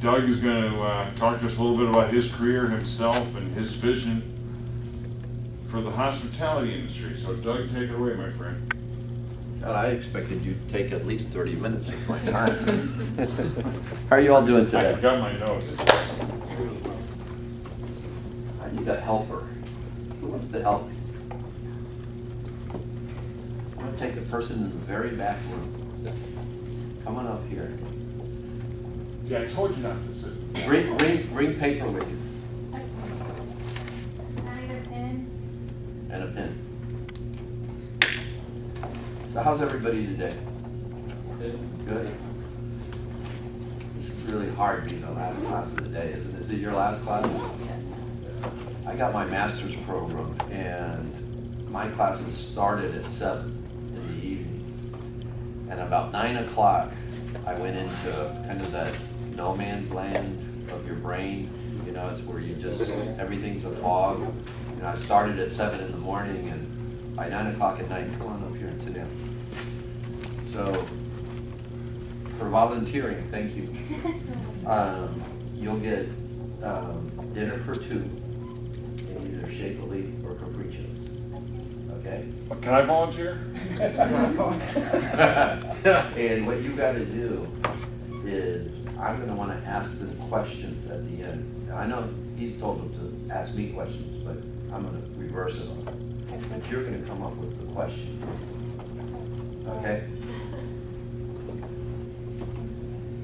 Doug is going to talk to us a little bit about his career himself and his vision for the hospitality industry. So Doug, take it away, my friend. God, I expected you to take at least 30 minutes of my time. How are you all doing I today? forgot my notes. I need a helper. Who wants to help me? I'm going to take the person in the very back room. Come on up here. See, I told you not to sit. Bring paper with you I need a pen. and a pen. So how's everybody today? Good. This is really hard being the last class of the day, isn't it? Is it your last class? Yes. I got my master's program, and my classes started at 7 in the evening. And about 9 o'clock, I went into kind of that no man's land of your brain. You know, it's where you just, everything's a fog. You know, I started at 7 in the morning, and by 9 o'clock at night, come on up here and sit down. So, for volunteering, thank you. You'll get dinner for 2 in either Shakeoli or Capriccios. Okay? Can I volunteer? And what you gotta do is, I'm gonna wanna ask them questions at the end. Now, I know he's told them to ask me questions, but I'm gonna reverse it on them. But you're gonna come up with the question. Okay?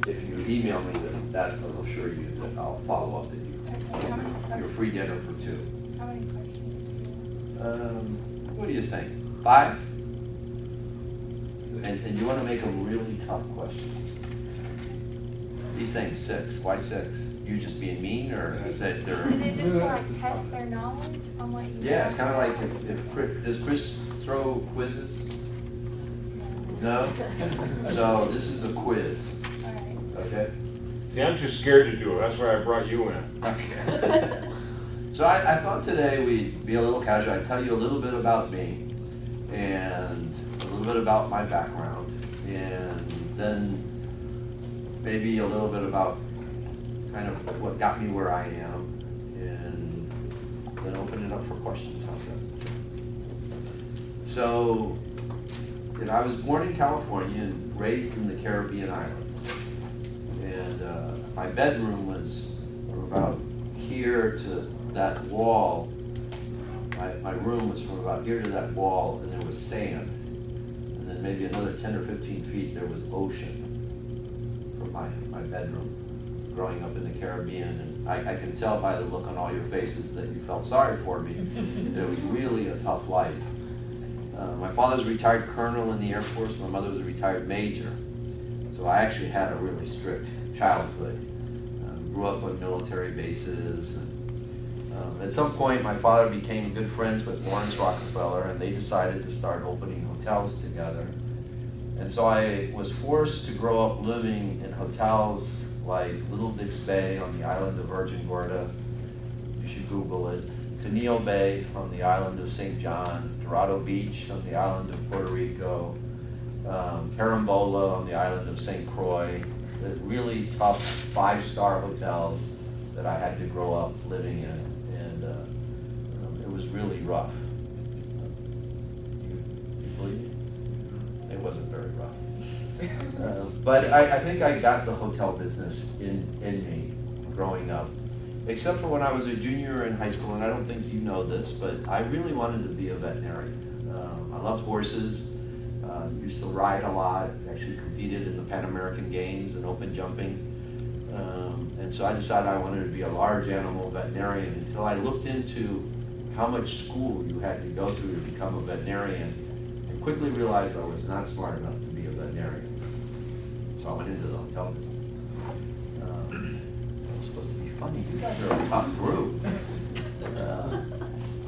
If you email me, then that will assure you that I'll follow up with you. Okay, how many Your questions? free dinner for 2. How many questions do you What do you think? 5? And you want to make them really tough questions. He's saying 6. Why 6? You just being mean, or is that they're? Do they just like test their knowledge on what you Yeah, it's know? kind of like if Chris, does Chris throw quizzes? No? So this is a quiz, Alright. okay? See, I'm too scared to do it. That's why I brought you in. Okay. So I thought today we'd be a little casual. I'd tell you a little bit about me and a little bit about my background, and then maybe a little bit about kind of what got me where I am, and then open it up for questions. How's that? So, you know, I was born in California and raised in the Caribbean islands. And my bedroom was from about here to that wall. My room was from about here to that wall, and there was sand. And then maybe another 10 or 15 feet, there was ocean from my bedroom, growing up in the Caribbean. And I can tell by the look on all your faces that you felt sorry for me. It was really a tough life. My father's a retired colonel in the Air Force. My mother was a retired major. So I actually had a really strict childhood. Grew up on military bases. And, at some point, my father became good friends with Lawrence Rockefeller, and they decided to start opening hotels together. And so I was forced to grow up living in hotels like Little Dix Bay on the island of Virgin Gorda. You should Google it. Conneaut Bay on the island of St. John. Dorado Beach on the island of Puerto Rico. Carambola on the island of St. Croix. The really tough 5-star hotels that I had to grow up living in. And it was really rough. You believe me? It wasn't very rough. But I think I got the hotel business in me growing up. Except for when I was a junior in high school, and I don't think you know this, but I really wanted to be a veterinarian. I loved horses, used to ride a lot, actually competed in the Pan American Games and open jumping. And so I decided I wanted to be a large animal veterinarian until I looked into how much school you had to go through to become a veterinarian, and quickly realized I was not smart enough to be a veterinarian. So I went into the hotel business. It was supposed to be funny. You guys are a tough group.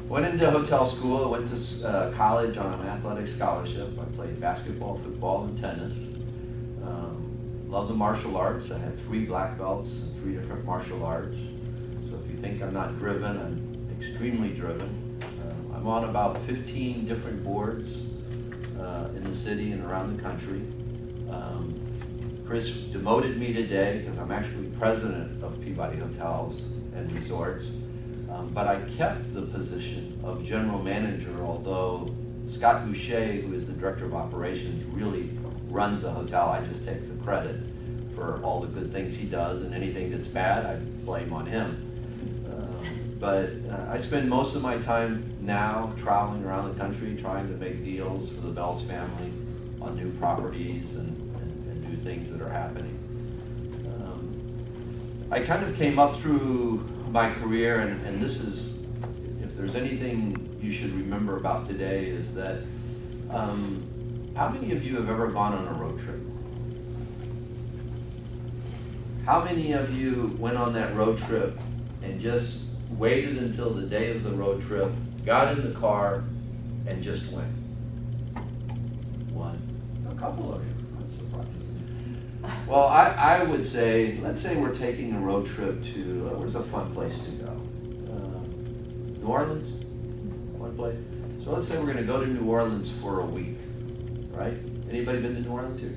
Went into hotel school. I went to college on an athletic scholarship. I played basketball, football, and tennis. Loved the martial arts. I had 3 black belts in 3 different martial arts. So if you think I'm not driven, I'm extremely driven. I'm on about 15 different boards in the city and around the country. Chris demoted me today because I'm actually president of Peabody Hotels and Resorts. But I kept the position of general manager, although Scott Boucher, who is the director of operations, really runs the hotel. I just take the credit for all the good things he does, and anything that's bad, I blame on him. But I spend most of my time now traveling around the country trying to make deals for the Bells family on new properties and new things that are happening. I kind of came up through my career, and this is, if there's anything you should remember about today, is that how many of you have ever gone on a road trip? How many of you went on that road trip and just waited until the day of the road trip, got in the car, and just went? One. A couple of you. I'm surprised. Well, I would say, let's say we're taking a road trip to, where's a fun place to go? New Orleans? One place? So let's say we're going to go to New Orleans for a week, right? Anybody been to New Orleans here?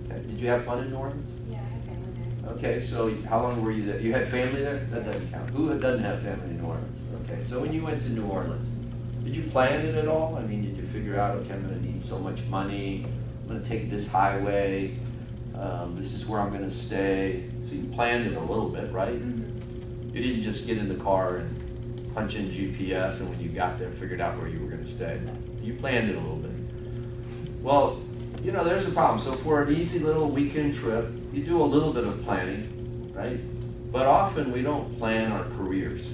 Okay. Did you have fun in New Orleans? Yeah, I have family there. Okay, so how long were you there? You had family there? That doesn't count. Who doesn't have family in New Orleans? Okay, so when you went to New Orleans, did you plan it at all? I mean, did you figure out, okay, I'm going to need so much money, I'm going to take this highway, this is where I'm going to stay. So you planned it a little bit, right? Mm-hmm. You didn't just get in the car and punch in GPS and when you got there figured out where you were going to stay. You planned it a little bit. Well, you know, there's a problem. So for an easy little weekend trip, you do a little bit of planning, right? But often we don't plan our careers.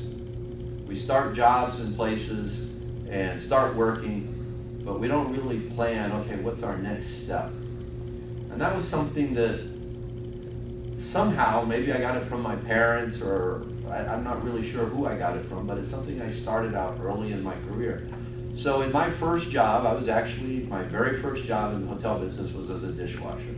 We start jobs in places and start working, but we don't really plan, okay, what's our next step? And that was something that somehow, maybe I got it from my parents, or I'm not really sure who I got it from, but it's something I started out early in my career. So in my first job, my very first job in the hotel business was as a dishwasher.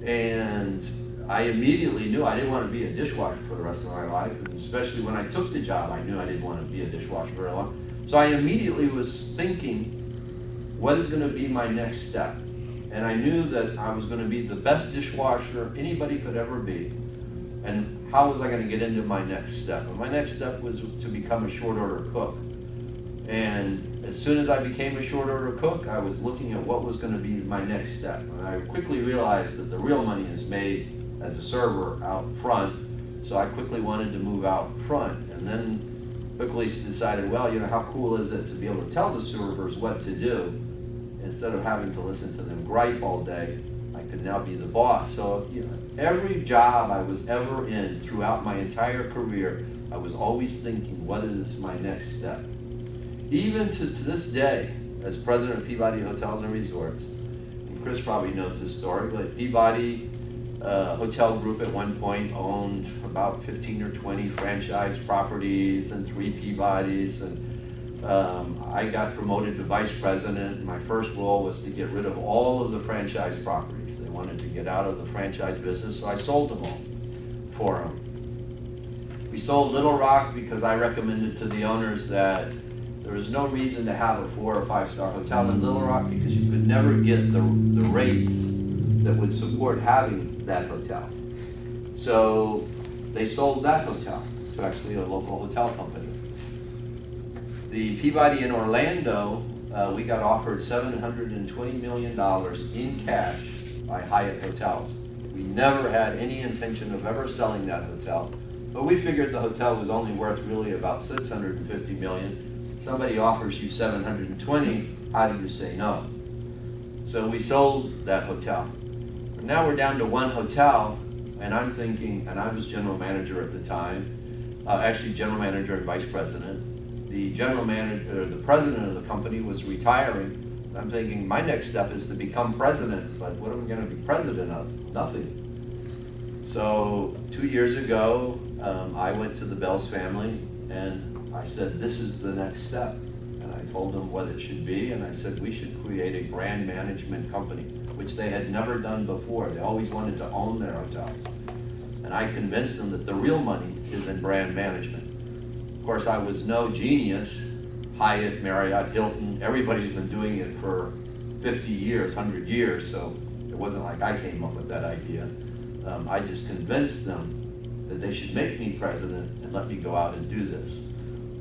And I immediately knew I didn't want to be a dishwasher for the rest of my life, and especially when I took the job, I knew I didn't want to be a dishwasher very long. So I immediately was thinking, what is going to be my next step? And I knew that I was going to be the best dishwasher anybody could ever be. And how was I going to get into my next step? And my next step was to become a short order cook. And as soon as I became a short order cook, I was looking at what was going to be my next step. And I quickly realized that the real money is made as a server out front. So I quickly wanted to move out front. And then quickly decided, well, you know, how cool is it to be able to tell the servers what to do instead of having to listen to them gripe all day. I could now be the boss. So, you know, every job I was ever in throughout my entire career, I was always thinking, what is my next step? Even to this day, as president of Peabody Hotels and Resorts, and Chris probably knows this story, but Peabody Hotel Group at one point owned about 15 or 20 franchise properties and 3 Peabodys, and I got promoted to vice president. My first role was to get rid of all of the franchise properties. They wanted to get out of the franchise business, so I sold them all for them. We sold Little Rock because I recommended to the owners that there was no reason to have a 4 or 5 star hotel in Little Rock because you could never get the rates that would support having that hotel. So they sold that hotel to actually a local hotel company. The Peabody in Orlando, we got offered $720 million in cash by Hyatt Hotels. We never had any intention of ever selling that hotel, but we figured the hotel was only worth really about $650 million. Somebody offers you 720, how do you say no? So we sold that hotel. Now we're down to 1 hotel, and I'm thinking, and I was general manager at the time, actually general manager and vice president. The general manager, the president of the company was retiring. I'm thinking my next step is to become president, but what am I going to be president of? Nothing. So 2 years ago, I went to the Bells family and I said, this is the next step. And I told them what it should be, and I said, we should create a brand management company, which they had never done before. They always wanted to own their hotels. And I convinced them that the real money is in brand management. Of course, I was no genius. Hyatt, Marriott, Hilton, everybody's been doing it for 50 years, 100 years, so it It wasn't like I came up with that idea. I just convinced them that they should make me president and let me go out and do this.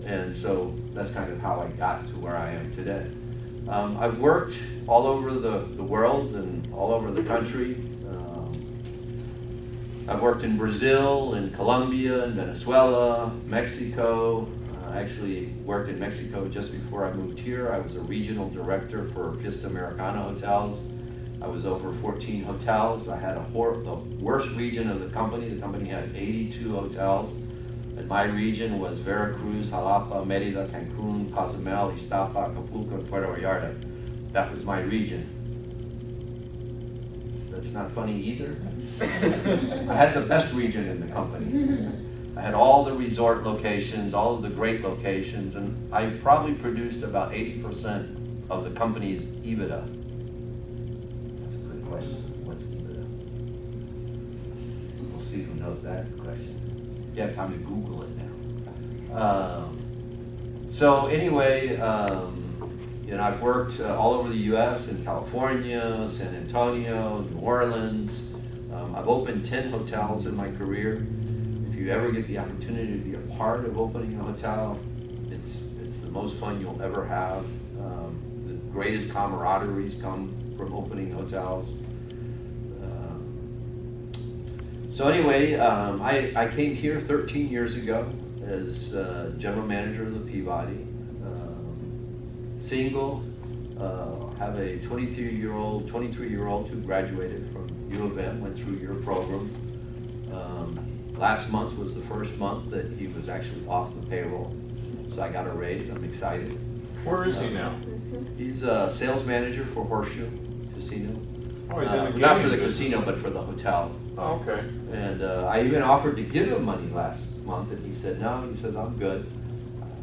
And so that's kind of how I got to where I am today. I've worked all over the world and all over the country. I've worked in Brazil, in Colombia, in Venezuela, Mexico. I actually worked in Mexico just before I moved here. I was a regional director for Fiesta Americana Hotels. I was over 14 hotels. I had the worst region of the company. The company had 82 hotels. And my region was Veracruz, Jalapa, Mérida, Cancun, Cozumel, Iztapa, Acapulco, and Puerto Vallarta. That was my region. That's not funny either. I had the best region in the company. I had all the resort locations, all of the great locations, and I probably produced about 80% of the company's EBITDA. That's a good question. What's EBITDA? We'll see who knows that question. You have time to Google it now. So anyway, I've worked all over the U.S. in California, San Antonio, New Orleans. I've opened 10 hotels in my career. If you ever get the opportunity to be a part of opening a hotel, it's the most fun you'll ever have. The greatest camaraderies come from opening hotels. So anyway, I came here 13 years ago as general manager of the Peabody. Single, have a 23-year-old who graduated from U of M, went through your program. Last month was the first month that he was actually off the payroll, so I got a raise. I'm excited. Where is he now? He's a sales manager for Horseshoe Casino. Oh, he's in the Not for gaming the business. casino, but for the hotel. Oh, okay. And I even offered to give him money last month, and he said no. He says, I'm good.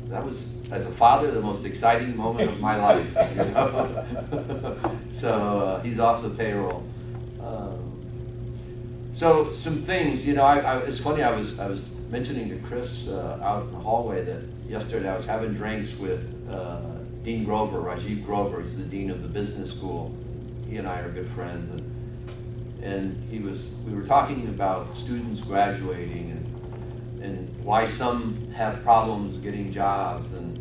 That was, as a father, the most exciting moment of my life. You know? So he's off the payroll. So some things, it's funny. I was mentioning to Chris out in the hallway that yesterday I was having drinks with Dean Grover, Rajiv Grover. He's the dean of the business school. He and I are good friends, and we were talking about students graduating and why some have problems getting jobs, and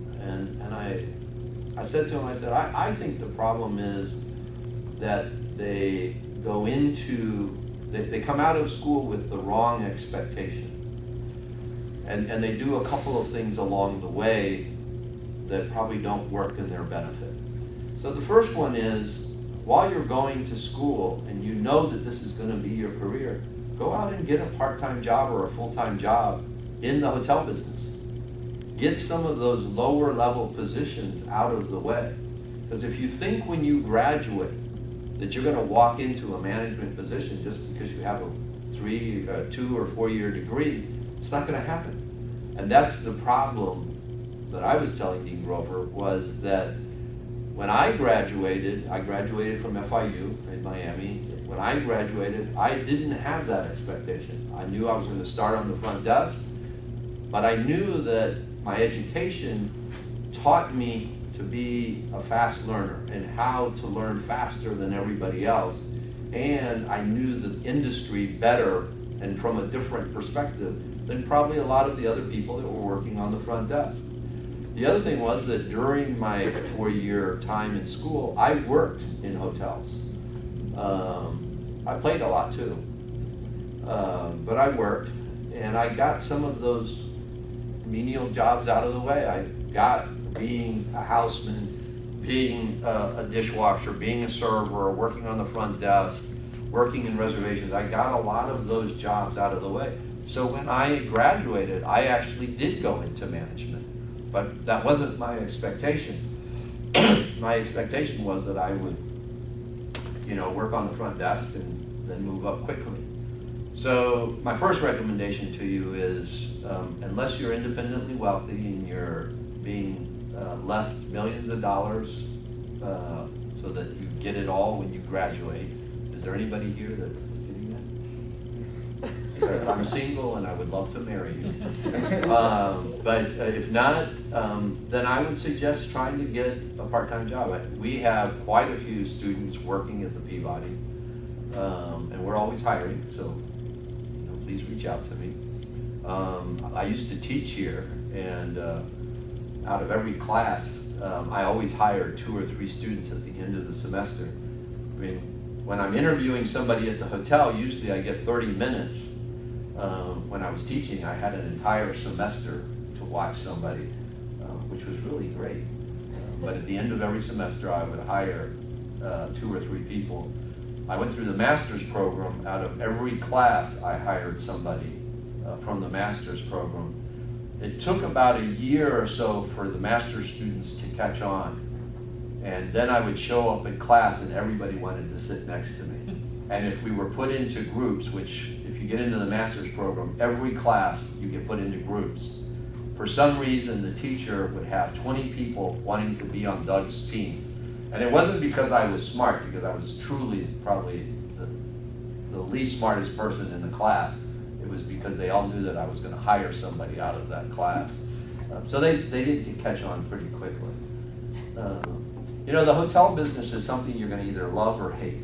I said to him, I said, I think the problem is that they go into, they come out of school with the wrong expectation, and they do a couple of things along the way that probably don't work in their benefit. So the first one is, while you're going to school and you know that this is going to be your career, go out and get a part-time job or a full-time job in the hotel business. Get some of those lower level positions out of the way. Because if you think when you graduate that you're going to walk into a management position just because you have a 2 or 4 year degree, it's not going to happen. And that's the problem that I was telling Dean Grover, was that when I graduated from FIU in Miami. When I graduated, I didn't have that expectation. I knew I was going to start on the front desk, but I knew that my education taught me to be a fast learner and how to learn faster than everybody else. And I knew the industry better and from a different perspective than probably a lot of the other people that were working on the front desk. The other thing was that during my 4-year time in school, I worked in hotels. I played a lot too, but I worked, and I got some of those menial jobs out of the way. I got being a houseman, being a dishwasher, being a server, working on the front desk, working in reservations. I got a lot of those jobs out of the way. So when I graduated, I actually did go into management, but that wasn't my expectation. My expectation was that I would, work on the front desk and then move up quickly. So my first recommendation to you is, unless you're independently wealthy and you're being left millions of dollars so that you get it all when you graduate. Is there anybody here that is getting that? Because I'm single and I would love to marry you. But if not, then I would suggest trying to get a part-time job. We have quite a few students working at the Peabody. And we're always hiring, so please reach out to me. I used to teach here, and out of every class, I always hired 2 or 3 students at the end of the semester. I mean, when I'm interviewing somebody at the hotel, usually I get 30 minutes. When I was teaching, I had an entire semester to watch somebody, which was really great. But at the end of every semester, I would hire 2 or 3 people. I went through the master's program. Out of every class, I hired somebody from the master's program. It took about a year or so for the master's students to catch on. And then I would show up in class and everybody wanted to sit next to me. And if we were put into groups, which if you get into the master's program, every class you get put into groups. For some reason, the teacher would have 20 people wanting to be on Doug's team. And it wasn't because I was smart, because I was truly probably the least smartest person in the class. It was because they all knew that I was going to hire somebody out of that class. So they did catch on pretty quickly. The hotel business is something you're going to either love or hate,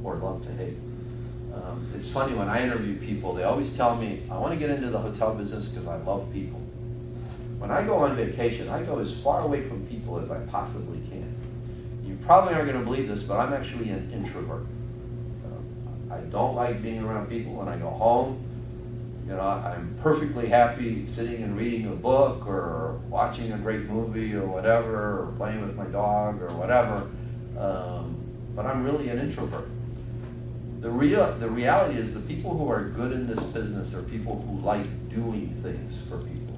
or love to hate. It's funny, when I interview people, they always tell me, I want to get into the hotel business because I love people. When I go on vacation, I go as far away from people as I possibly can. You probably aren't going to believe this, but I'm actually an introvert. I don't like being around people. When I go home, I'm perfectly happy sitting and reading a book or watching a great movie or whatever, or playing with my dog or whatever. But I'm really an introvert. The reality is the people who are good in this business are people who like doing things for people.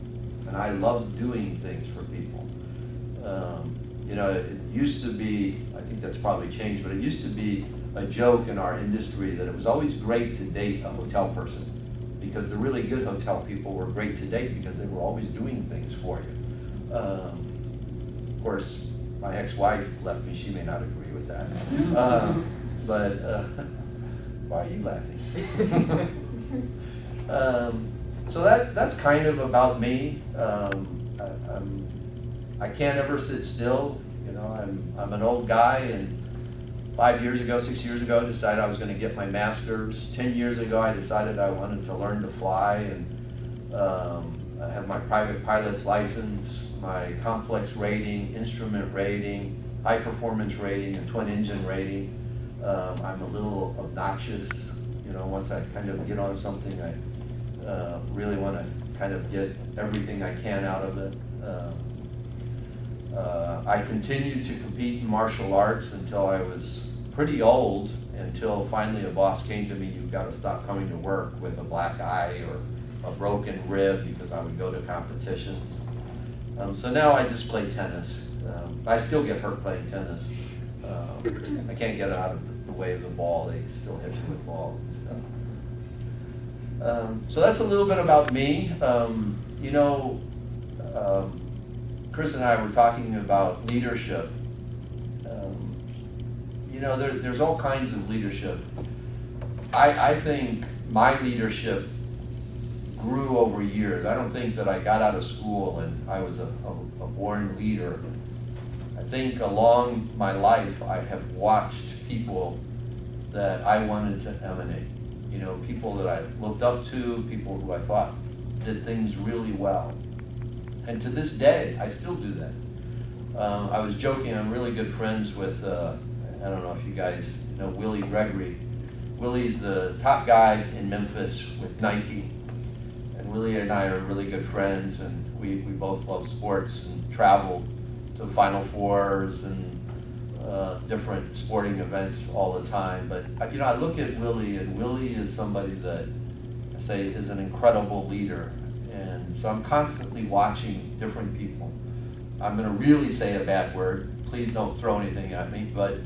And I love doing things for people. It used to be, I think that's probably changed, but it used to be a joke in our industry that it was always great to date a hotel person, because the really good hotel people were great to date because they were always doing things for you. Of course, my ex-wife left me. She may not agree with that. But why are you laughing? So that's kind of about me. I can't ever sit still. I'm an old guy, and 6 years ago, I decided I was going to get my master's. 10 years ago, I decided I wanted to learn to fly, and I have my private pilot's license, my complex rating, instrument rating, high performance rating, and twin engine rating. I'm a little obnoxious. Once I kind of get on something, I really want to kind of get everything I can out of it. I continued to compete in martial arts until I was pretty old, until finally a boss came to me, you've got to stop coming to work with a black eye or a broken rib, because I would go to competitions. So now I just play tennis. I still get hurt playing tennis. I can't get out of the way of the ball. They still hit me with balls and stuff. So that's a little bit about me. Chris and I were talking about leadership. There's all kinds of leadership. I think my leadership grew over years. I don't think that I got out of school and I was a born leader. I think along my life I have watched people that I wanted to emanate. People that I looked up to, people who I thought did things really well. And to this day, I still do that. I was joking, I'm really good friends with, I don't know if you guys know Willie Gregory. Willie's the top guy in Memphis with Nike. And Willie and I are really good friends, and we both love sports and travel to Final Fours and different sporting events all the time. But I look at Willie, and Willie is somebody that I say is an incredible leader. And so I'm constantly watching different people. I'm going to really say a bad word. Please don't throw anything at me. But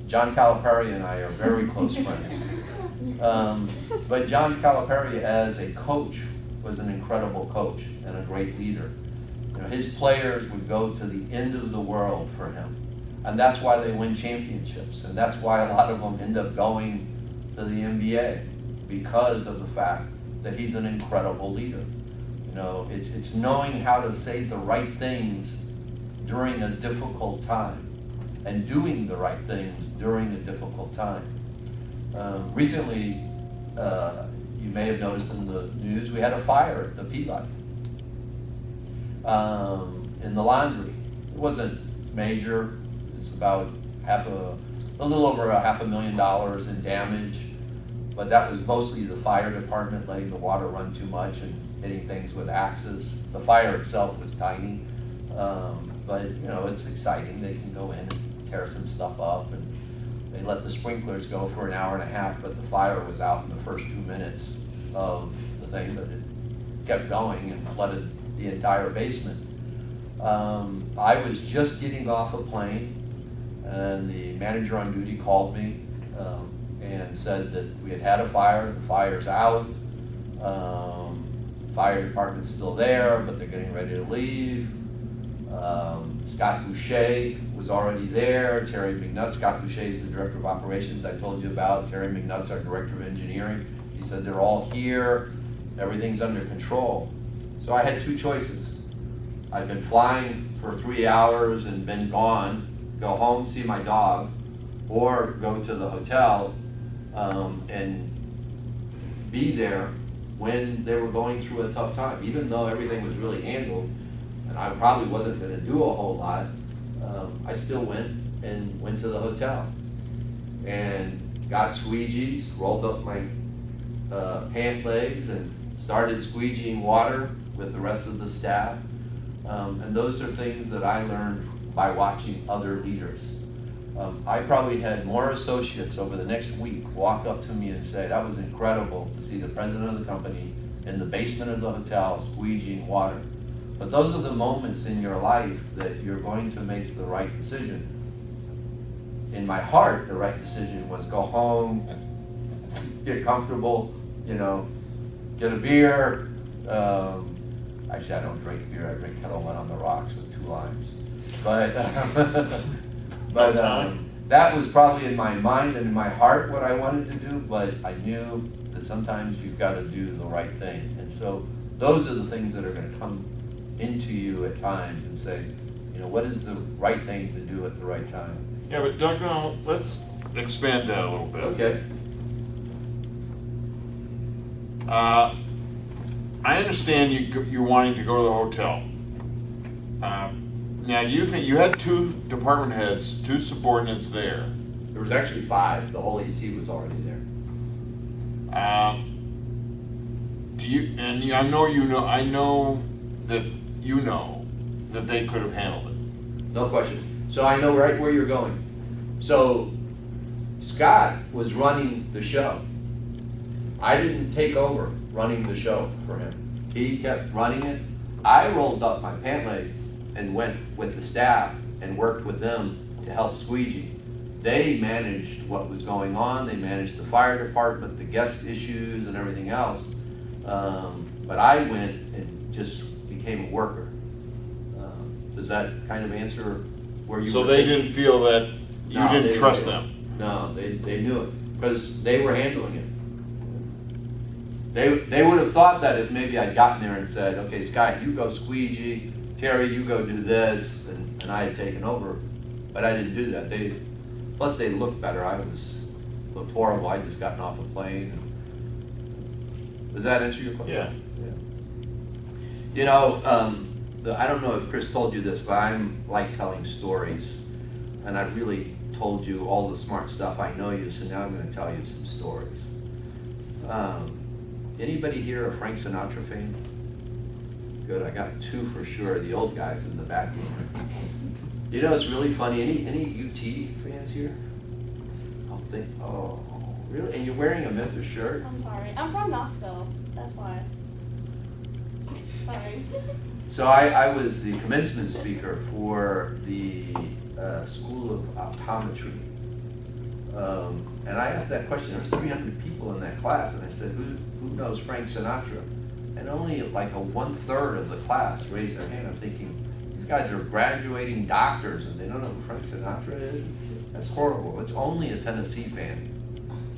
John Calipari and I are very close friends. But John Calipari as a coach was an incredible coach and a great leader. His players would go to the end of the world for him. And that's why they win championships. And that's why a lot of them end up going to the NBA, because of the fact that he's an incredible leader. It's knowing how to say the right things during a difficult time and doing the right things during a difficult time. Recently, you may have noticed in the news, we had a fire at the Peabody in the laundry. It wasn't major. It's about a little over $500,000 in damage, but that was mostly the fire department letting the water run too much and hitting things with axes. The fire itself was tiny, but you know, it's exciting. They can go in and tear some stuff up, and they let the sprinklers go for an hour and a half, but the fire was out in the first 2 minutes of the thing, but it kept going and flooded the entire basement. I was just getting off a plane, and the manager on duty called me and said that we had a fire. The fire's out. Fire department's still there, but they're getting ready to leave. Scott Boucher was already there. Terry McNutt. Scott Boucher is the director of operations I told you about. Terry McNutt's our director of engineering. He said they're all here. Everything's under control. So I had two choices. I'd been flying for 3 hours and been gone, go home, see my dog, or go to the hotel and be there when they were going through a tough time. Even though everything was really handled, and I probably wasn't gonna do a whole lot, I still went to the hotel and got squeegees, rolled up my pant legs and started squeegeeing water with the rest of the staff. And those are things that I learned by watching other leaders. I probably had more associates over the next week walk up to me and say, that was incredible to see the president of the company in the basement of the hotel squeegeeing water. But those are the moments in your life that you're going to make the right decision. In my heart, the right decision was go home, get comfortable, you know, get a beer. Actually, I don't drink beer. I drink Kettle One on the rocks with 2 limes. But that was probably in my mind and in my heart what I wanted to do. But I knew that sometimes you've got to do the right thing. And so those are the things that are going to come into you at times and say, you know, what is the right thing to do at the right time? Yeah, but Doug, now, let's expand that a little bit. Okay. I understand you're wanting to go to the hotel. Now, do you think, you had 2 department heads, 2 subordinates there. There was actually 5. The whole EC was already there. Do you, and I know that they could have handled it. No question. So I know right where you're going. So Scott was running the show. I didn't take over running the show for him. He kept running it. I rolled up my pant leg and went with the staff and worked with them to help squeegee. They managed what was going on. They managed the fire department, the guest issues and everything else. But I went and just became a worker. Does that kind of answer where you So were they thinking? didn't feel that you No, they didn't trust didn't. them? No, they knew it, because they were handling it. They would have thought that if maybe I'd gotten there and said, okay, Scott, you go squeegee, Terry, you go do this, and I had taken over, but I didn't do that. Plus they looked better. Looked horrible. I'd just gotten off a plane. Does that answer your question? Yeah. You know, I don't know if Chris told you this, but I'm like telling stories. And I've really told you all the smart stuff I know you, so now I'm going to tell you some stories. Anybody here a Frank Sinatra fan? Good, I got 2 for sure, the old guys in the back. You know, it's really funny. Any UT fans here? Oh, really? And you're wearing a Memphis shirt? I'm sorry. I'm from Knoxville. That's why. Sorry. So I was the commencement speaker for the School of Optometry. And I asked that question. There was 300 people in that class, and I said, who knows Frank Sinatra? And only like a 1/3 of the class raised their hand. I'm thinking, these guys are graduating doctors and they don't know who Frank Sinatra is? That's horrible. It's only a Tennessee fan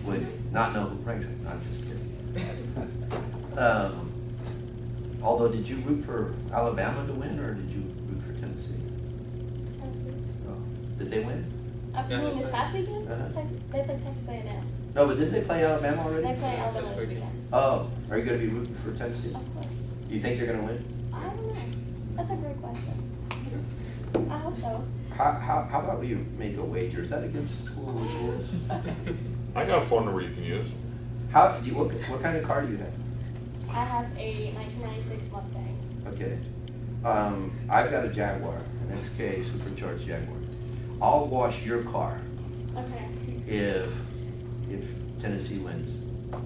would not know who Frank Sinatra. I'm just kidding. Although, did you root for Alabama to win, or did you root for Tennessee? Tennessee. Oh. Did they win? You mean this past weekend? Uh-huh. They played Texas A&M. No, but didn't they play Alabama already? They play Alabama this weekend. Oh, are you gonna be rooting for Tennessee? Of course. Do you think they're gonna win? I don't know. That's a great question. I hope so. How about we make a wager? Is that against school rules? I got a phone number you can use. What kind of car do you have? I have a 1996 Mustang. Okay. I've got a Jaguar, an XK supercharged Jaguar. I'll wash your car Okay. if Tennessee wins,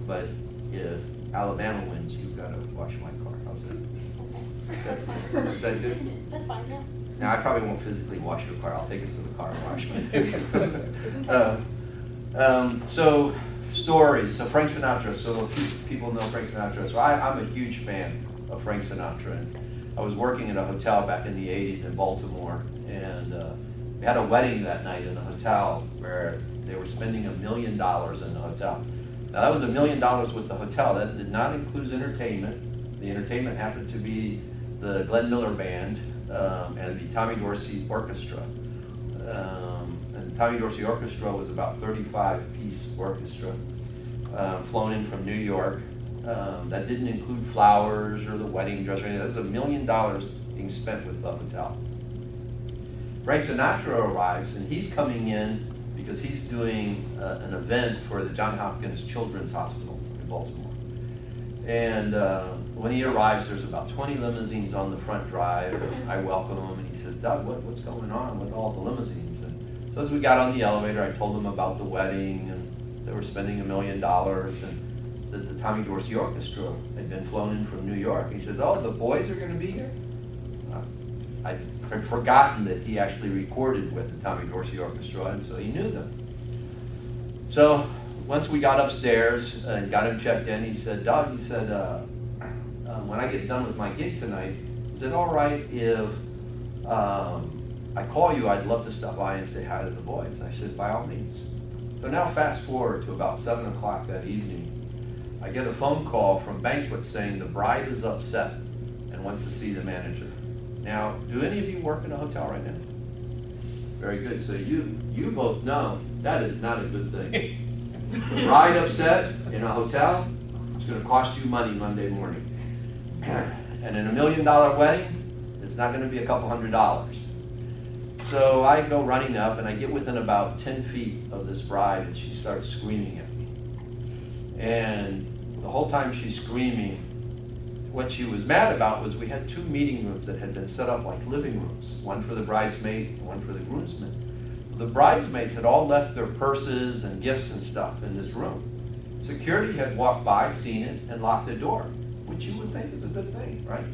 but if Alabama wins, you've got to wash my car. How's that? Okay. Is that good? That's fine, yeah. Now, I probably won't physically wash your car. I'll take it to the car wash. So, stories. So Frank Sinatra. So a few people know Frank Sinatra. So I'm a huge fan of Frank Sinatra. And I was working at a hotel back in the 80s in Baltimore. And we had a wedding that night in the hotel where they were spending $1 million in the hotel. Now, that was $1 million with the hotel. That did not include entertainment. The entertainment happened to be the Glenn Miller Band and the Tommy Dorsey Orchestra. And Tommy Dorsey Orchestra was about 35-piece orchestra flown in from New York. That didn't include flowers or the wedding dress or anything. That was $1 million being spent with the hotel. Frank Sinatra arrives, and he's coming in because he's doing an event for the Johns Hopkins Children's Hospital in Baltimore. And when he arrives, there's about 20 limousines on the front drive. I welcome him, and he says, "Doug, what's going on with all the limousines?" And so as we got on the elevator, I told him about the wedding, and they were spending $1 million, and the Tommy Dorsey Orchestra had been flown in from New York. He says, "Oh, the boys are going to be here?" I had forgotten that he actually recorded with the Tommy Dorsey Orchestra, and so he knew them. So once we got upstairs and got him checked in, he said, "Doug," he said, "when I get done with my gig tonight, is it all right if I call you? I'd love to stop by and say hi to the boys." I said, "By all means." So now fast forward to about 7 o'clock that evening. I get a phone call from Banquet saying the bride is upset and wants to see the manager. Now, do any of you work in a hotel right now? Very good. So you both know that is not a good thing. The bride upset in a hotel, it's going to cost you money Monday morning. And in $1 million wedding, it's not going to be a couple $100s. So I go running up, and I get within about 10 feet of this bride, and she starts screaming at me. And the whole time she's screaming, what she was mad about was we had 2 meeting rooms that had been set up like living rooms, one for the bridesmaid and one for the groomsmen. The bridesmaids had all left their purses and gifts and stuff in this room. Security had walked by, seen it, and locked the door, which you would think is a good thing, right?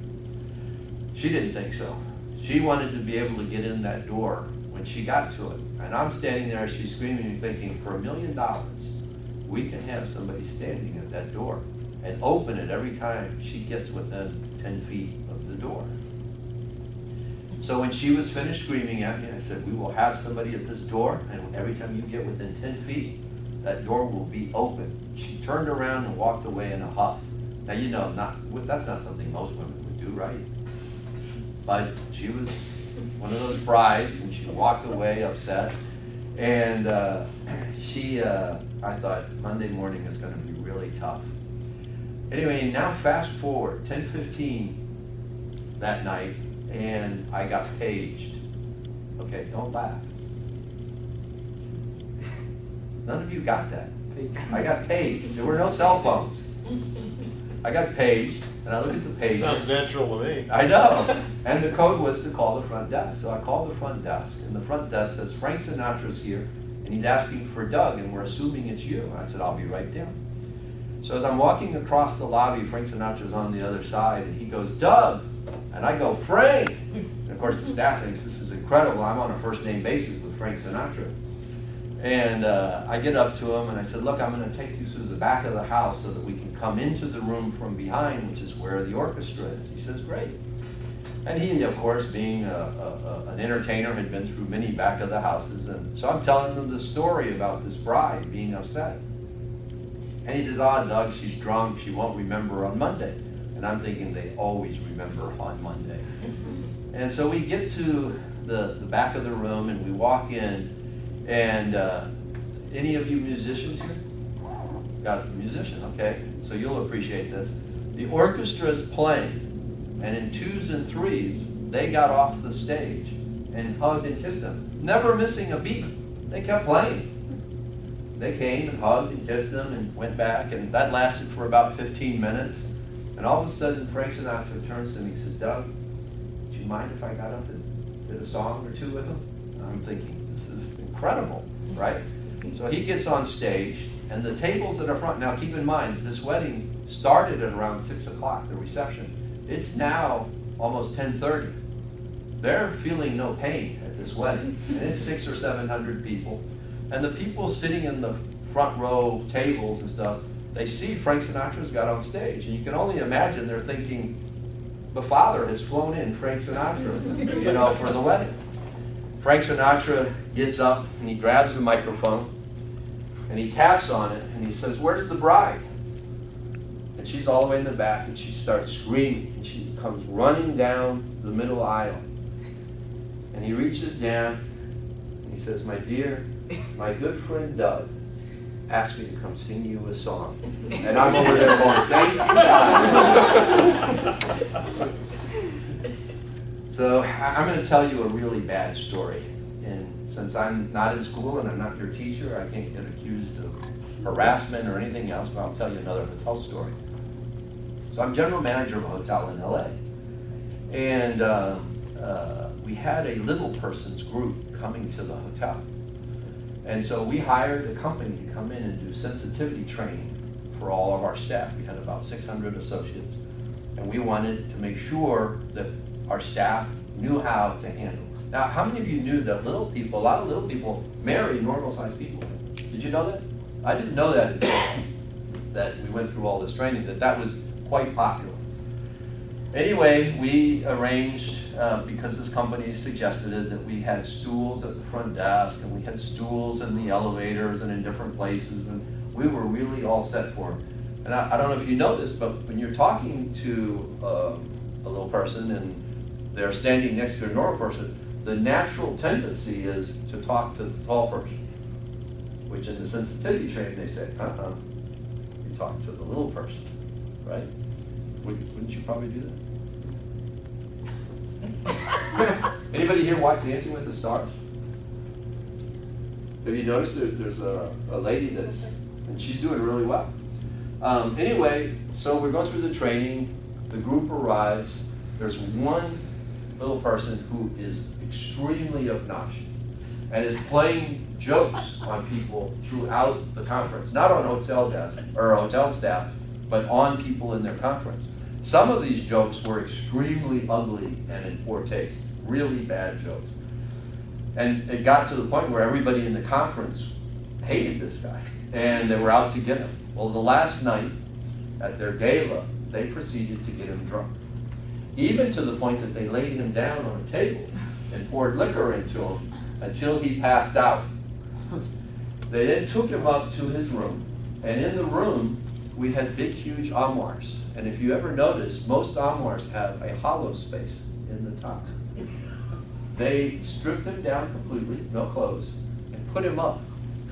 She didn't think so. She wanted to be able to get in that door when she got to it. And I'm standing there, she's screaming and thinking, for $1 million, we can have somebody standing at that door and open it every time she gets within 10 feet of the door. So when she was finished screaming at me, I said, "We will have somebody at this door, and every time you get within 10 feet, that door will be open." She turned around and walked away in a huff. Now, you know, that's not something most women would do, right? But she was one of those brides, and she walked away upset. And I thought, Monday morning is going to be really tough. Anyway, now fast forward, 10:15 that night, and I got paged. Okay, don't laugh. None of you got that. I got paged. There were no cell phones. I got paged, and I look at the page. Sounds natural to me. I know. And the code was to call the front desk. So I called the front desk, and the front desk says, "Frank Sinatra's here, and he's asking for Doug, and we're assuming it's you." And I said, "I'll be right down." So as I'm walking across the lobby, Frank Sinatra's on the other side, and he goes, "Doug!" And I go, "Frank!" And of course the staff thinks this is incredible. I'm on a first name basis with Frank Sinatra. And I get up to him and I said, "Look, I'm going to take you through the back of the house so that we can come into the room from behind, which is where the orchestra is." He says, "Great." And he, of course, being an entertainer, had been through many back of the houses. And so I'm telling him the story about this bride being upset. And he says, "Doug, she's drunk. She won't remember on Monday." And I'm thinking they always remember on Monday. And so we get to the back of the room and we walk in, And any of you musicians here? Got a musician, okay. So you'll appreciate this. The orchestra is playing, and in 2s and 3s, they got off the stage and hugged and kissed him, never missing a beat. They kept playing. They came and hugged and kissed him and went back, and that lasted for about 15 minutes. And all of a sudden, Frank Sinatra turns to me and says, "Doug, do you mind if I got up and did a song or two with him?" And I'm thinking, this is incredible, right? So he gets on stage, and the tables at the front, now keep in mind, this wedding started at around 6 o'clock, the reception. It's now almost 10:30. They're feeling no pain at this wedding, and it's 600 or 700 people. And the people sitting in the front row tables and stuff, they see Frank Sinatra's got on stage, and you can only imagine they're thinking, the father has flown in Frank Sinatra, for the wedding. Frank Sinatra gets up and he grabs the microphone and he taps on it and he says, "Where's the bride?" And she's all the way in the back, and she starts screaming, and she comes running down the middle aisle. And he reaches down and he says, "My dear, my good friend Doug asked me to come sing you a song." And I'm over there going, "Thank you, God." So I'm going to tell you a really bad story. And since I'm not in school and I'm not your teacher, I can't get accused of harassment or anything else, but I'll tell you another hotel story. So I'm general manager of a hotel in LA. And we had a little person's group coming to the hotel. And so we hired a company to come in and do sensitivity training for all of our staff. We had about 600 associates. And we wanted to make sure that our staff knew how to handle. Now, how many of you knew that little people, a lot of little people marry normal-sized people? Did you know that? I didn't know that until that we went through all this training, that was quite popular. Anyway, we arranged, because this company suggested it, that we had stools at the front desk, and we had stools in the elevators and in different places, and we were really all set for it. And I don't know if you know this, but when you're talking to a little person and they're standing next to a normal person, the natural tendency is to talk to the tall person, which in the sensitivity training they say, you talk to the little person, right? Wouldn't you probably do that? Anybody here watch Dancing with the Stars? Have you noticed that there's a lady and she's doing really well. Anyway, so we're going through the training, the group arrives, there's one little person who is extremely obnoxious and is playing jokes on people throughout the conference, not on hotel desk or hotel staff, but on people in their conference. Some of these jokes were extremely ugly and in poor taste, really bad jokes. And it got to the point where everybody in the conference hated this guy, and they were out to get him. Well, the last night at their gala, they proceeded to get him drunk, even to the point that they laid him down on a table and poured liquor into him until he passed out. They then took him up to his room, and in the room, we had big, huge armoires. And if you ever notice, most armoires have a hollow space in the top. They stripped him down completely, no clothes, and put him up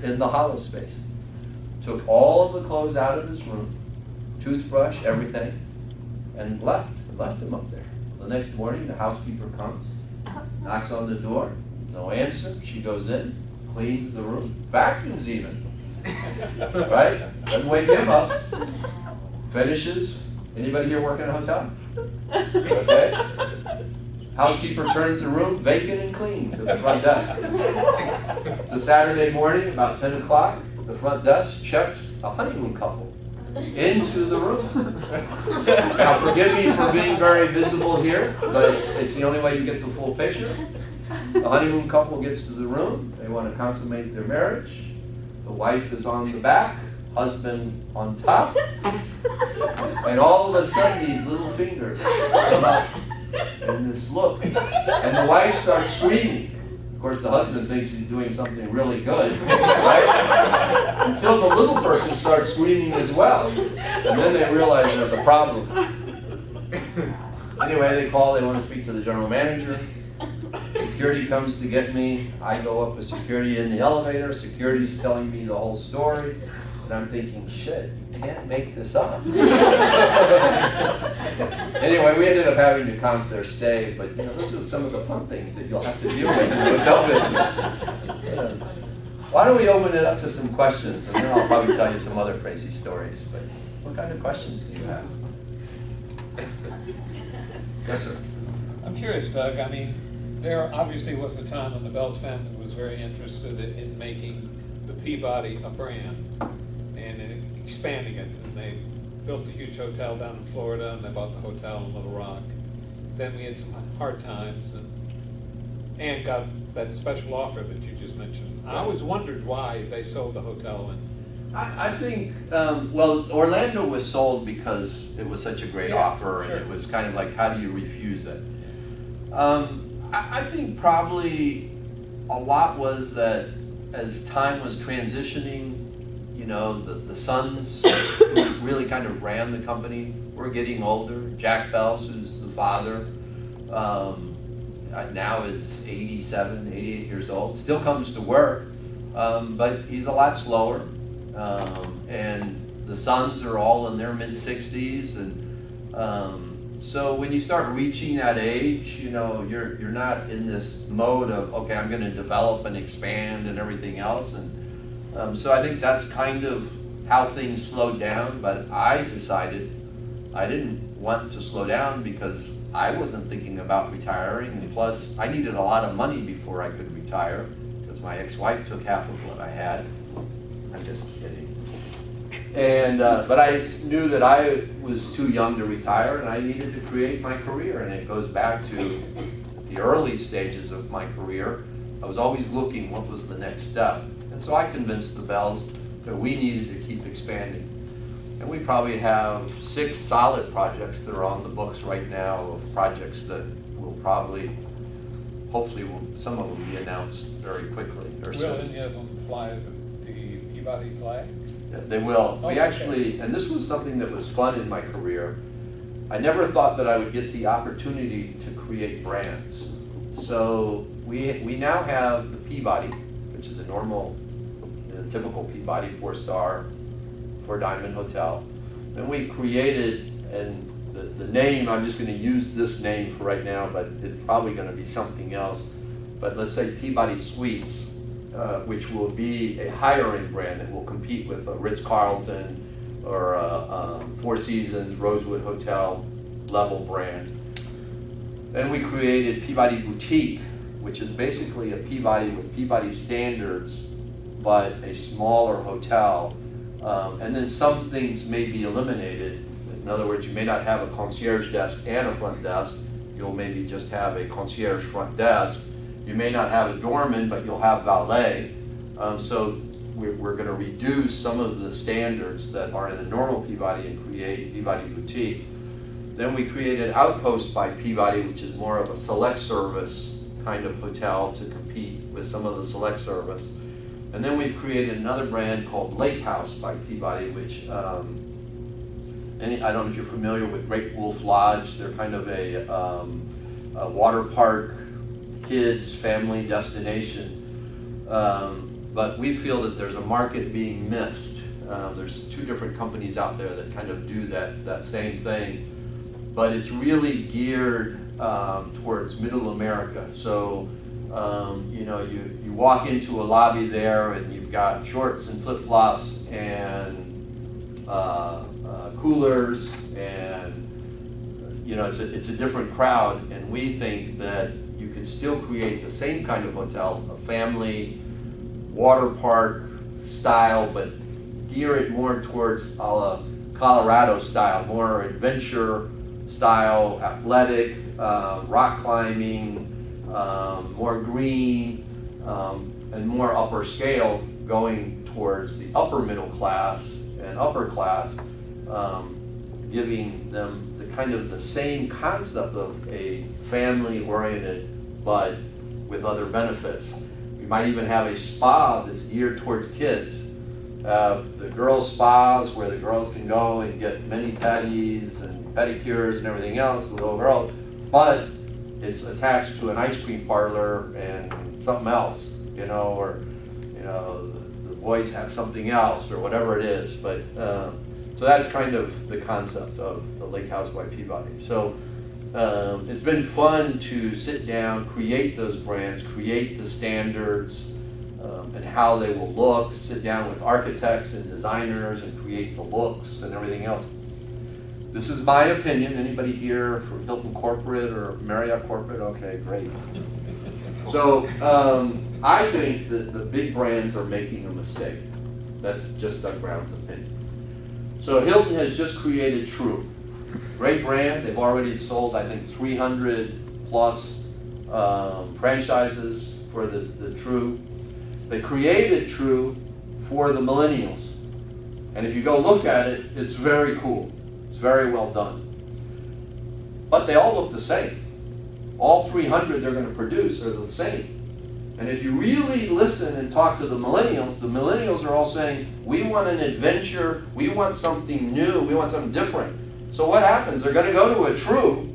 in the hollow space. Took all of the clothes out of his room, toothbrush, everything, and left him up there. The next morning, the housekeeper comes, knocks on the door, no answer. She goes in, cleans the room, vacuums even, right? Doesn't wake him up, finishes. Anybody here work in a hotel? Okay. Housekeeper turns the room vacant and clean to the front desk. It's a Saturday morning, about 10 o'clock. The front desk checks a honeymoon couple into the room. Now, forgive me for being very visible here, but it's the only way you get the full picture. The honeymoon couple gets to the room. They want to consummate their marriage. The wife is on the back, husband on top. And all of a sudden, these little fingers come out in this look. And the wife starts screaming. Of course, the husband thinks he's doing something really good, right? Until the little person starts screaming as well. And then they realize there's a problem. Anyway, they call, they want to speak to the general manager. security comes to get me. I go up with security in the elevator. Security's telling me the whole story. And I'm thinking, shit, you can't make this up. Anyway, we ended up having to count their stay, but those are some of the fun things that you'll have to deal with in the hotel business. Why don't we open it up to some questions, and then I'll probably tell you some other crazy stories. But what kind of questions do you have? Yes, sir. I'm curious, Doug. I mean, there obviously was a time when the Bells family was very interested in making the Peabody a brand and in expanding it. And they built a huge hotel down in Florida, and they bought the hotel in Little Rock. Then we had some hard times, and got that special offer that you just mentioned. I always wondered why they sold the hotel. And I think, well, Orlando was sold because it was such a great offer, sure. and it was kind of like, how do you refuse it? I think probably a lot was that as time was transitioning, the sons who really kind of ran the company were getting older. Jack Bells, who's the father, now is 87, 88 years old, still comes to work, but he's a lot slower. And the sons are all in their mid-60s, and so when you start reaching that age, you're not in this mode of, okay, I'm going to develop and expand and everything else, and so I think that's kind of how things slowed down. But I decided I didn't want to slow down because I wasn't thinking about retiring, and plus I needed a lot of money before I could retire because my ex-wife took half of what I had. I'm just kidding. And but I knew that I was too young to retire, and I needed to create my career. And it goes back to the early stages of my career. I was always looking what was the next step. And so I convinced the Bells that we needed to keep expanding. And we probably have 6 solid projects that are on the books right now, of projects that will probably, hopefully, some of them will be announced very quickly. will any of them fly the Peabody flag? They will. Oh, We actually, and this was something that was fun in my career. I never thought that I would get the opportunity to create brands. So we now have the Peabody, which is a normal, typical Peabody 4-star, 4-diamond hotel. Then we created, and the name, I'm just going to use this name for right now, but it's probably going to be something else. But let's say Peabody Suites, which will be a higher-end brand that will compete with a Ritz-Carlton or a Four Seasons, Rosewood Hotel level brand. Then we created Peabody Boutique, which is basically a Peabody with Peabody standards, but a smaller hotel. And then some things may be eliminated. In other words, you may not have a concierge desk and a front desk. You'll maybe just have a concierge front desk. You may not have a doorman, but you'll have valet. So we're going to reduce some of the standards that are in a normal Peabody and create Peabody Boutique. Then we created Outpost by Peabody, which is more of a select service kind of hotel to compete with some of the select service. And then we've created another brand called Lake House by Peabody, which I don't know if you're familiar with Great Wolf Lodge. They're kind of a water park, kids, family destination. But we feel that there's a market being missed. There's 2 different companies out there that kind of do that same thing. But it's really geared towards middle America. So, you walk into a lobby there and you've got shorts and flip-flops and coolers, and it's a different crowd. And we think that you can still create the same kind of hotel, a family water park style, but gear it more towards a la Colorado style, more adventure style, athletic, rock climbing, more green, and more upper scale, going towards the upper middle class and upper class, giving them the kind of the same concept of a family oriented, but with other benefits. We might even have a spa that's geared towards kids. The girls' spas where the girls can go and get mani-pedis and pedicures and everything else, the little girls, but it's attached to an ice cream parlor and something else, you know, or, you know, the boys have something else or whatever it is. But, so that's kind of the concept of the Lake House by Peabody. So it's been fun to sit down, create those brands, create the standards, and how they will look, sit down with architects and designers and create the looks and everything else. This is my opinion. Anybody here for Hilton Corporate or Marriott Corporate? Okay, great. So I think that the big brands are making a mistake. That's just Doug Brown's opinion. So Hilton has just created True. Great brand. They've already sold, I think, 300 plus franchises for the True. They created True for the millennials. And if you go look at it, it's very cool. It's very well done. But they all look the same. All 300 they're going to produce are the same. And if you really listen and talk to the millennials are all saying, we want an adventure, we want something new, we want something different. So what happens? They're going to go to a True.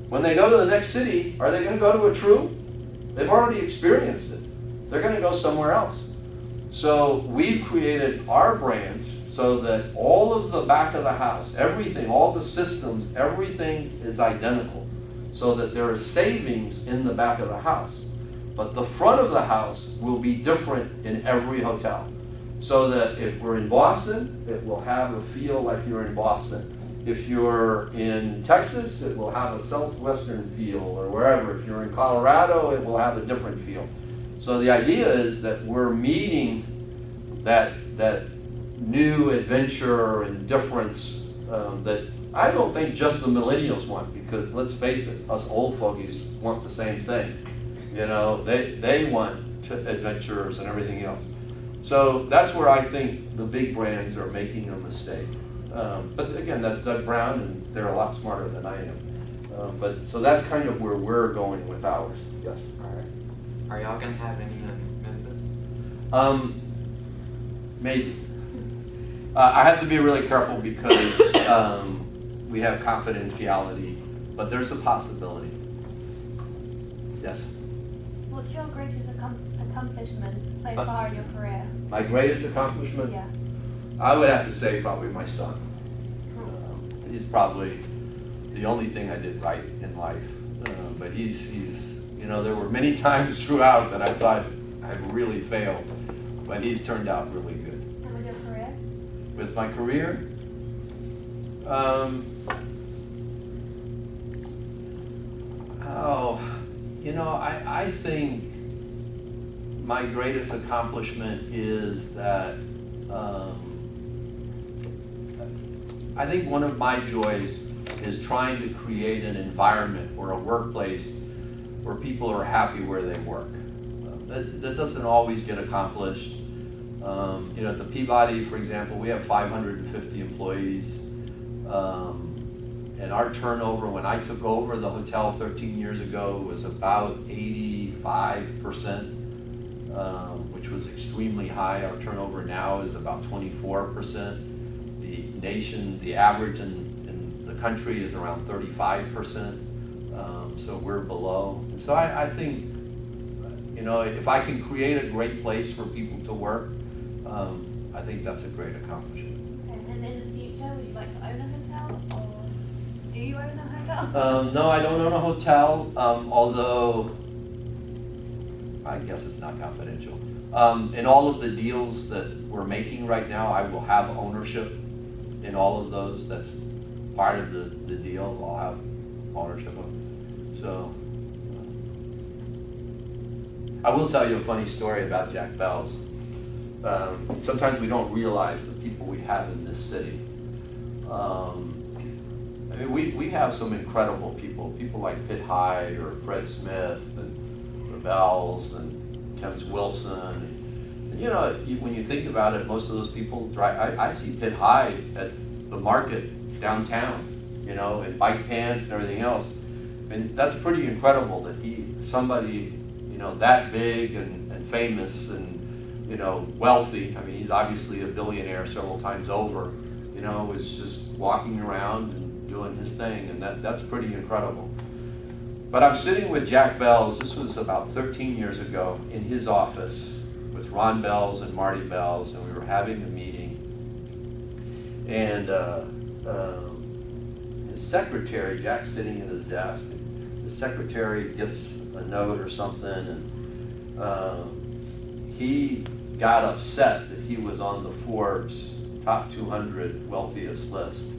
When they go to the next city, are they going to go to a True? They've already experienced it. They're going to go somewhere else. So we've created our brands so that all of the back of the house, everything, all the systems, everything is identical. So that there is savings in the back of the house. But the front of the house will be different in every hotel. So that if we're in Boston, it will have a feel like you're in Boston. If you're in Texas, it will have a southwestern feel, or wherever. If you're in Colorado, it will have a different feel. So the idea is that we're meeting that new adventure and difference that I don't think just the millennials want, because let's face it, us old fogies want the same thing. You know, they want adventures and everything else. So that's where I think the big brands are making a mistake. But again, that's Doug Brown, and they're a lot smarter than I am. But so that's kind of where we're going with ours. Yes. All right. Are y'all gonna have any in Memphis? Maybe. I have to be really careful because we have confidentiality, but there's a possibility. Yes. What's your greatest accomplishment so far in your career? My greatest accomplishment? Yeah. I would have to say probably my son. He's probably the only thing I did right in life. But he's, you know, there were many times throughout that I thought I really failed, but he's turned out really good. And with your career? With my career, you know, I think my greatest accomplishment is that I think one of my joys is trying to create an environment or a workplace where people are happy where they work. That doesn't always get accomplished. You know, at the Peabody, for example, we have 550 employees. And our turnover, when I took over the hotel 13 years ago, was about 85%, which was extremely high. Our turnover now is about 24%. The average in the country is around 35%. So we're below. And so I think, you know, if I can create a great place for people to work, I think that's a great accomplishment. Okay. And in the future, would you like to own a hotel, or do you own a hotel? No, I don't own a hotel, although I guess it's not confidential. In all of the deals that we're making right now, I will have ownership in all of those. That's part of the deal. I'll have ownership of it. So I will tell you a funny story about Jack Bell's. Sometimes we don't realize the people we have in this city. I mean, we have some incredible people like Pitt Hyde or Fred Smith and the Bells and Kevin Wilson. And, you know, when you think about it, most of those people drive. I see Pitt Hyde at the market downtown, you know, in bike pants and everything else. And that's pretty incredible that somebody, you know, that big and famous and, you know, wealthy. I mean, he's obviously a billionaire several times over, you know, is just walking around and doing his thing, and that's pretty incredible. But I'm sitting with Jack Bells, this was about 13 years ago, in his office with Ron Bells and Marty Bells, and we were having a meeting. And his secretary, Jack's sitting at his desk, and the secretary gets a note or something, and he got upset that he was on the Forbes top 200 wealthiest list.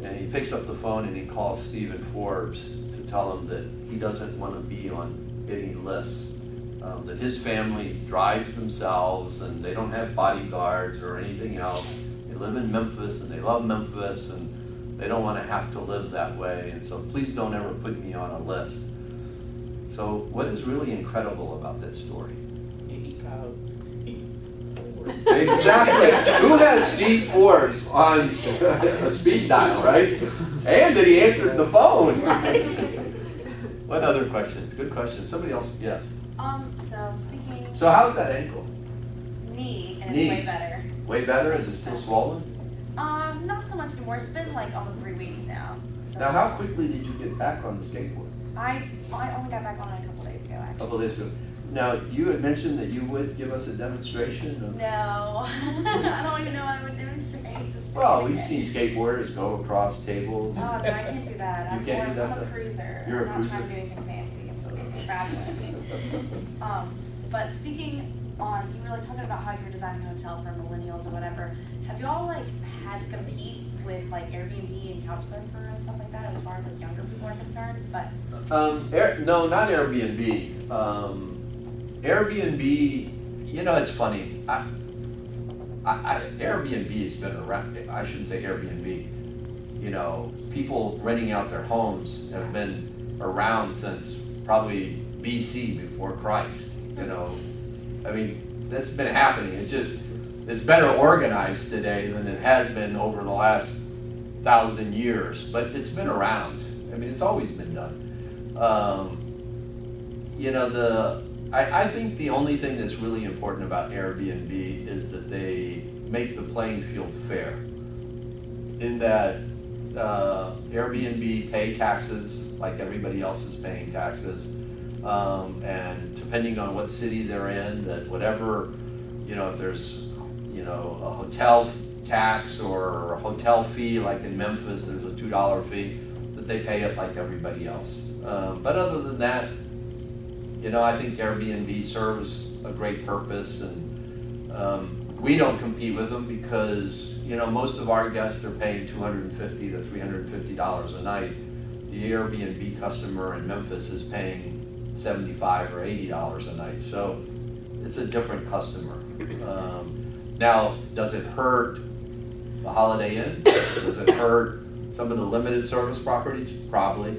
And he picks up the phone and he calls Stephen Forbes to tell him that he doesn't want to be on any lists, that his family drives themselves and they don't have bodyguards or anything else. They live in Memphis and they love Memphis and they don't want to have to live that way. And so please don't ever put me on a list. So what is really incredible about that story? Exactly. Who has Steve Forbes on a speed dial, right? And that he answered the phone. What other questions? Good questions. Somebody else? Yes. So speaking So how's that ankle? knee, and Knee. it's way better. Way better? Is it still swollen? Not so much anymore. It's been like almost 3 weeks now. So Now, how quickly did you get back on the skateboard? I only got back on it a couple days ago, A actually. couple days ago. Now, you had mentioned that you would give us a demonstration of. No, I don't even know what I would demonstrate. Just Well, doing we've it. seen skateboarders go across tables. Oh, no, I can't do that. You can't do that I'm a stuff? cruiser. You're a I'm not trying to cruiser? do anything fancy. I'm just traveling. But speaking on, you were like talking about how you're designing a hotel for millennials or whatever. Have you all like had to compete with like Airbnb and Couchsurfer and stuff like that as far as like younger people are concerned? But No, not Airbnb. Airbnb, you know, it's funny. Airbnb has been around. I shouldn't say Airbnb. You know, people renting out their homes have been around since probably BC, before Christ. You know, I mean, that's been happening. It's better organized today than it has been over the last 1,000 years, but it's been around. I mean, it's always been done. You know, I think the only thing that's really important about Airbnb is that they make the playing field fair. In that Airbnb pay taxes like everybody else is paying taxes. And depending on what city they're in, that whatever, you know, if there's, you know, a hotel tax or a hotel fee, like in Memphis, there's a $2 fee, that they pay it like everybody else. But other than that, you know, I think Airbnb serves a great purpose, and we don't compete with them because, you know, most of our guests are paying $250 to $350 a night. The Airbnb customer in Memphis is paying $75 or $80 a night, so it's a different customer. Now, does it hurt the Holiday Inn? Does it hurt some of the limited service properties? Probably.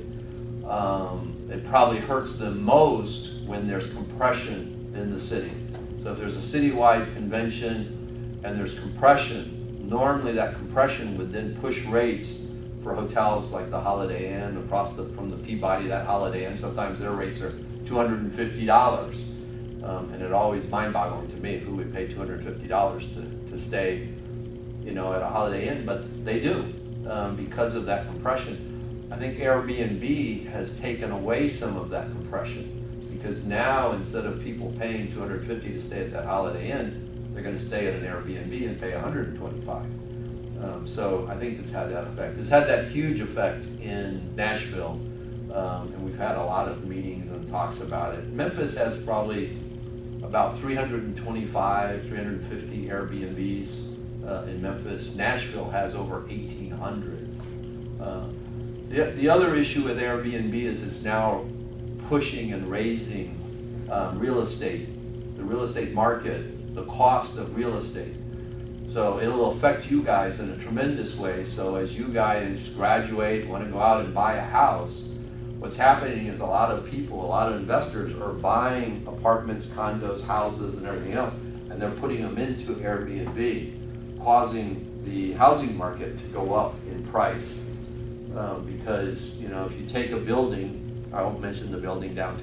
It probably hurts them most when there's compression in the city. So if there's a citywide convention and there's compression, normally that compression would then push rates for hotels like the Holiday Inn from the Peabody, that Holiday Inn, sometimes their rates are $250. And it always mind-boggling to me who would pay $250 to stay, you know, at a Holiday Inn, but they do because of that compression. I think Airbnb has taken away some of that compression because now instead of people paying $250 to stay at that Holiday Inn, they're going to stay at an Airbnb and pay $125. So I think it's had that effect. It's had that huge effect in Nashville, and we've had a lot of meetings and talks about it. Memphis has probably about 325, 350 Airbnbs in Memphis. Nashville has over 1,800. The other issue with Airbnb is it's now pushing and raising real estate, the real estate market, the cost of real estate. So it'll affect you guys in a tremendous way. So as you guys graduate, want to go out and buy a house, what's happening is a lot of people, a lot of investors are buying apartments, condos, houses, and everything else, and they're putting them into Airbnb, causing the housing market to go up in price. Because, you know, if you take a building, I won't mention the building downtown,